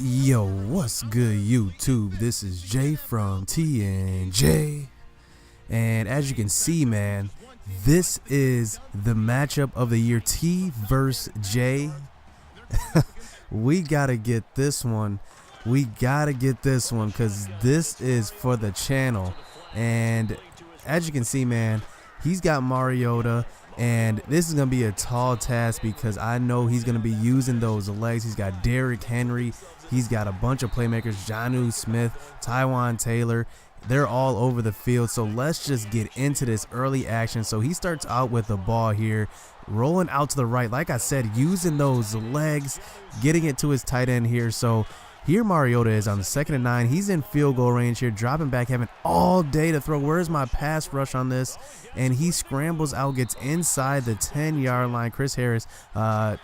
Yo, what's good, YouTube? This is Jay from TNJ, and as you can see, man, this is the matchup of the year, T versus J. We gotta get this one. Because this is for the channel. And as you can see, man, he's got Mariota. And this is going to be a tall task because I know he's going to be using those legs. He's got Derrick Henry. He's got a bunch of playmakers, Jonnu Smith, Tywan Taylor. They're all over the field. So let's just get into this early action. So he starts out with the ball here, rolling out to the right. Like I said, using those legs, getting it to his tight end here. So here Mariota is on the 2nd and 9. He's in field goal range here, dropping back, having all day to throw. Where's my pass rush on this? And he scrambles out, gets inside the 10-yard line. Chris Harris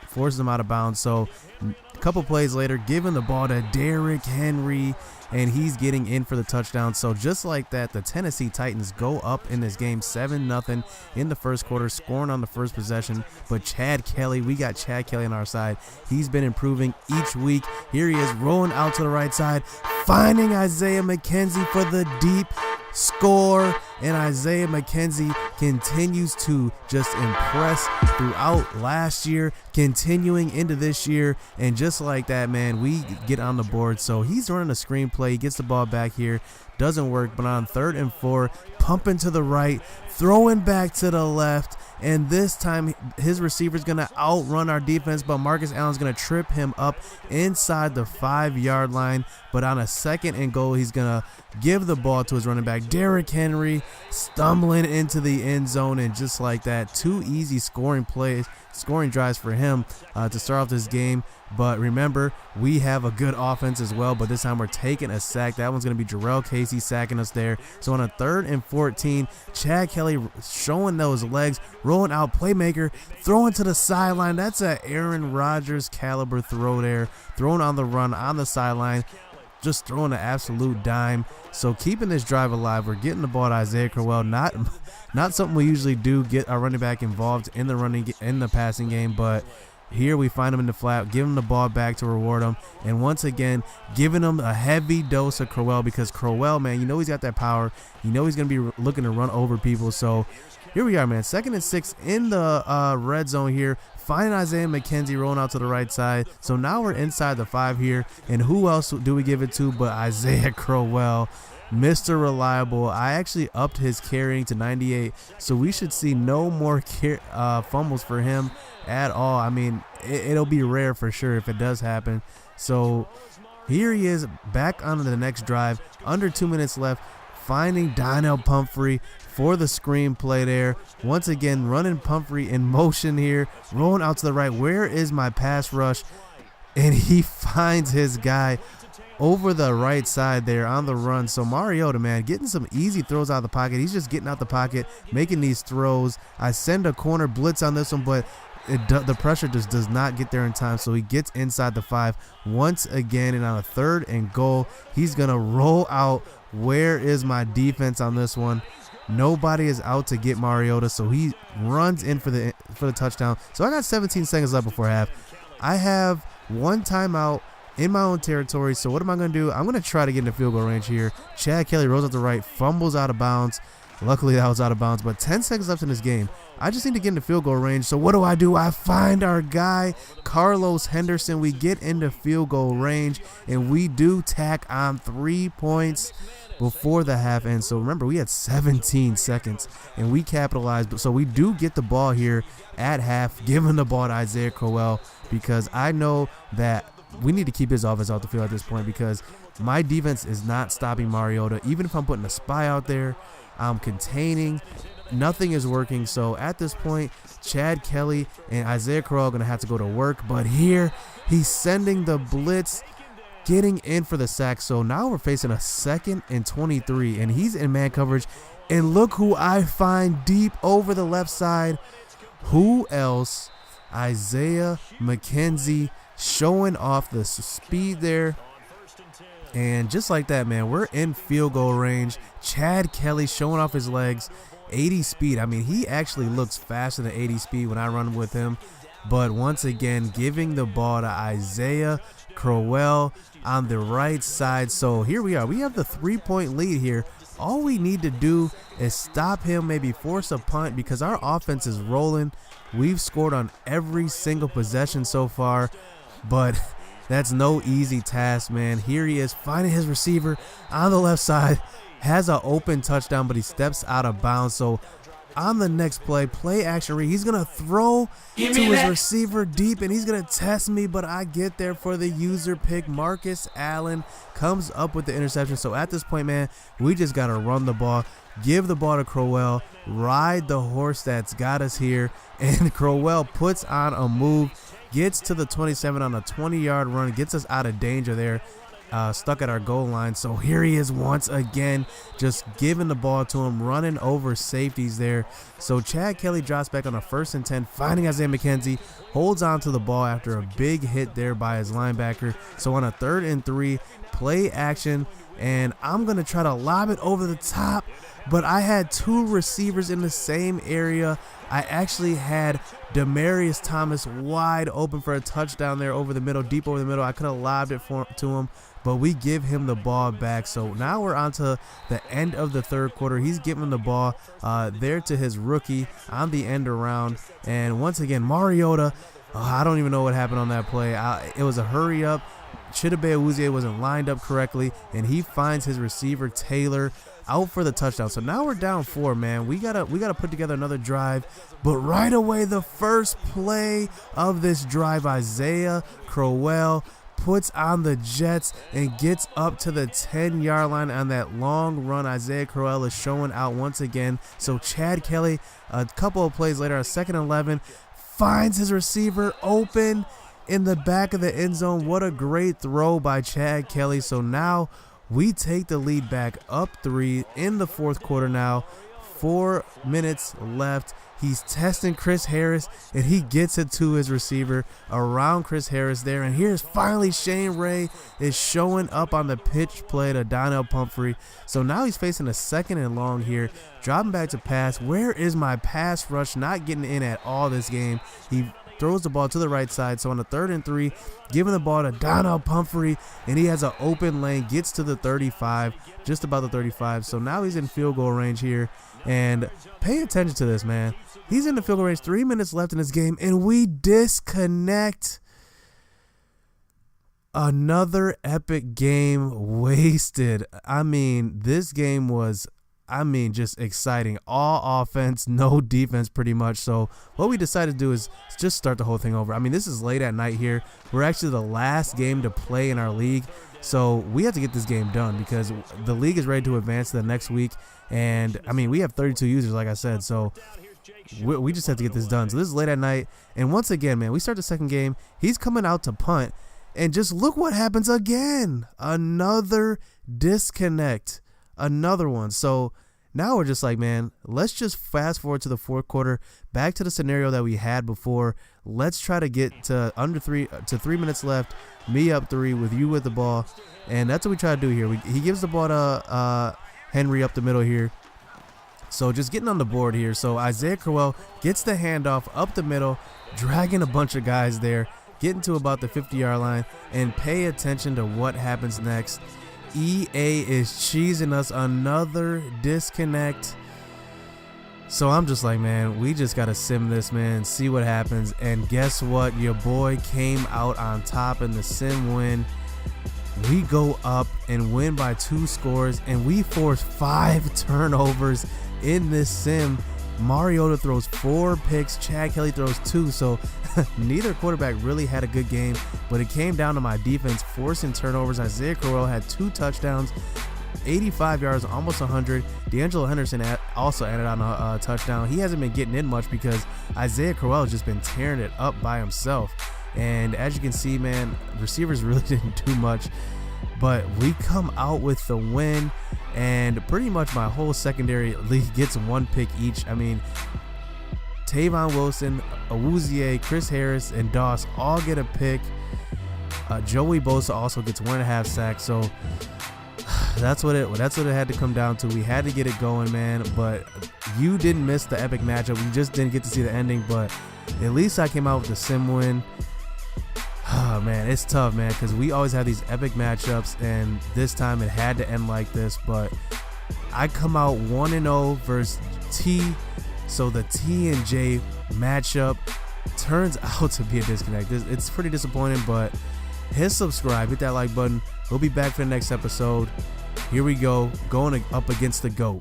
forces him out of bounds. So a couple plays later, giving the ball to Derrick Henry, and he's getting in for the touchdown. So just like that, the Tennessee Titans go up in this game 7-0 in the first quarter, scoring on the first possession. But Chad Kelly, we got Chad Kelly on our side. He's been improving each week. Here he is rolling out to the right side, finding Isaiah McKenzie for the deep score, and Isaiah McKenzie continues to just impress throughout last year, continuing into this year, and just like that, man, we get on the board. So he's running a screenplay, he gets the ball back here, doesn't work, but on 3rd and 4, pumping to the right, throwing back to the left, and this time his receiver's gonna outrun our defense, but Marcus Allen's gonna trip him up inside the 5-yard line. But on a 2nd and goal, he's gonna give the ball to his running back Derrick Henry, stumbling into the end zone, and just like that, 2 easy scoring drives for him to start off this game. But remember, we have a good offense as well, but this time we're taking a sack. That one's going to be Jarrell Casey sacking us there. So on a 3rd and 14, Chad Kelly showing those legs, rolling out, playmaker, throwing to the sideline. That's a Aaron Rodgers caliber throw there, throwing on the run on the sideline, just throwing an absolute dime. So keeping this drive alive, we're getting the ball to Isaiah Crowell. Not something we usually do, get our running back involved in the passing game, but here we find him in the flat, give him the ball back to reward him, and once again giving him a heavy dose of Crowell, because Crowell, man, you know he's got that power, you know he's going to be looking to run over people. So here we are, man, 2nd and 6 in the red zone here, finding Isaiah McKenzie rolling out to the right side. So now we're inside the 5 here, and who else do we give it to but Isaiah Crowell, Mr. Reliable. I actually upped his carrying to 98, so we should see no more fumbles for him at all. I mean, it'll be rare for sure if it does happen. So here he is back on the next drive, under 2 minutes left, finding Donnell Pumphrey for the screenplay there. Once again, running Pumphrey in motion here, rolling out to the right. Where is my pass rush? And he finds his guy over the right side there on the run. So Mariota, man, getting some easy throws out of the pocket. He's just getting out the pocket, making these throws. I send a corner blitz on this one, but the pressure just does not get there in time. So he gets inside the 5 once again, and on a 3rd and goal, he's gonna roll out. Where is my defense on this one? Nobody is out to get Mariota, so he runs in for the touchdown. So I got 17 seconds left before half. I have 1 timeout in my own territory. So what am I going to do? I'm going to try to get into field goal range here. Chad Kelly rolls out the right, fumbles out of bounds. Luckily that was out of bounds, but 10 seconds left in this game. I just need to get into field goal range. So what do? I find our guy, Carlos Henderson. We get into field goal range, and we do tack on 3 points before the half ends. So remember, we had 17 seconds, and we capitalized. So we do get the ball here at half, giving the ball to Isaiah Crowell, because I know that we need to keep his offense off the field at this point, because my defense is not stopping Mariota. Even if I'm putting a spy out there, I'm containing. Nothing is working. So at this point, Chad Kelly and Isaiah Crowell are going to have to go to work. But here, he's sending the blitz, getting in for the sack. So now we're facing a 2nd and 23, and he's in man coverage. And look who I find deep over the left side. Who else? Isaiah McKenzie, showing off the speed there. And just like that, man, we're in field goal range. Chad Kelly showing off his legs, 80 speed. I mean, he actually looks faster than 80 speed when I run with him. But once again, giving the ball to Isaiah Crowell on the right side. So here we are. We have the 3-point lead here. All we need to do is stop him, maybe force a punt, because our offense is rolling. We've scored on every single possession so far, but that's no easy task, man. Here he is finding his receiver on the left side, has an open touchdown, but he steps out of bounds. So on the next play action read, he's going to throw to his receiver deep, and he's going to test me, but I get there for the user pick. Marcus Allen comes up with the interception. So at this point, man, we just got to run the ball, give the ball to Crowell, ride the horse that's got us here, and Crowell puts on a move, gets to the 27 on a 20-yard run, gets us out of danger there. Stuck at our goal line. So here he is once again, just giving the ball to him, running over safeties there. So Chad Kelly drops back on a 1st and 10, finding Isaiah McKenzie, holds on to the ball after a big hit there by his linebacker. So on a 3rd and 3, play action, and I'm going to try to lob it over the top, but I had 2 receivers in the same area. I actually had Demaryius Thomas wide open for a touchdown there over the middle, deep over the middle. I could have lobbed it to him, but we give him the ball back. So now we're on to the end of the 3rd quarter. He's giving the ball there to his rookie on the end around. And once again, Mariota, I don't even know what happened on that play. It was a hurry up. Chidobe Awuzie wasn't lined up correctly, and he finds his receiver Taylor out for the touchdown. So now we're down 4, man. We gotta put together another drive, but right away, the first play of this drive, Isaiah Crowell puts on the Jets and gets up to the 10-yard line on that long run. Isaiah Crowell is showing out once again. So Chad Kelly, a couple of plays later, a 2nd and 11, finds his receiver open in the back of the end zone. What a great throw by Chad Kelly. So now we take the lead back up 3 in the 4th quarter now. 4 minutes left. He's testing Chris Harris, and he gets it to his receiver around Chris Harris there. And here's finally Shane Ray is showing up on the pitch play to Donnell Pumphrey. So now he's facing a 2nd and long here, dropping back to pass. Where is my pass rush? Not getting in at all this game. He throws the ball to the right side. So on the 3rd and 3, giving the ball to Donnell Pumphrey, and he has an open lane, gets to the 35, just about the 35. So now he's in field goal range here. And pay attention to this, man. He's in the field goal range, 3 minutes left in this game, and we disconnect. Another epic game wasted. I mean, this game was, just exciting. All offense, no defense pretty much. So what we decided to do is just start the whole thing over. I mean, this is late at night here. We're actually the last game to play in our league. So we have to get this game done because the league is ready to advance to the next week. And, I mean, we have 32 users, like I said. So we just have to get this done. So this is late at night. And once again, man, we start the 2nd game. He's coming out to punt. And just look what happens again. Another disconnect. Another one. So now we're just like, man, let's just fast forward to the 4th quarter, back to the scenario that we had before. Let's try to get to 3 minutes left, me up 3 with you with the ball, and that's what we try to do here. He gives the ball to Henry up the middle here. So just getting on the board here. So Isaiah Crowell gets the handoff up the middle, dragging a bunch of guys there, getting to about the 50-yard line, and pay attention to what happens next. EA is cheesing us, another disconnect. So I'm just like, man, we just got to sim this, man, see what happens. And guess what? Your boy came out on top in the sim win. We go up and win by 2 scores, and we force 5 turnovers in this sim. Mariota throws 4 picks, Chad Kelly throws 2, so neither quarterback really had a good game, but it came down to my defense forcing turnovers. Isaiah Crowell had 2 touchdowns, 85 yards, almost 100. D'Angelo Henderson also added on a touchdown. He hasn't been getting in much because Isaiah Crowell has just been tearing it up by himself. And as you can see, man, receivers really didn't do much, but we come out with the win, and pretty much my whole secondary league gets 1 pick each. I mean, Tavon Wilson, Awuzie, Chris Harris, and Doss all get a pick. Joey Bosa also gets 1.5 sacks. So that's what it had to come down to. We had to get it going, man. But you didn't miss the epic matchup. We just didn't get to see the ending. But at least I came out with the sim win. Man, it's tough, man, because we always have these epic matchups, and this time it had to end like this. But I come out 1-0 versus T, so the T and J matchup turns out to be a disconnect. It's pretty disappointing, but hit subscribe, hit that like button. We'll be back for the next episode. Here we go, going up against the GOAT.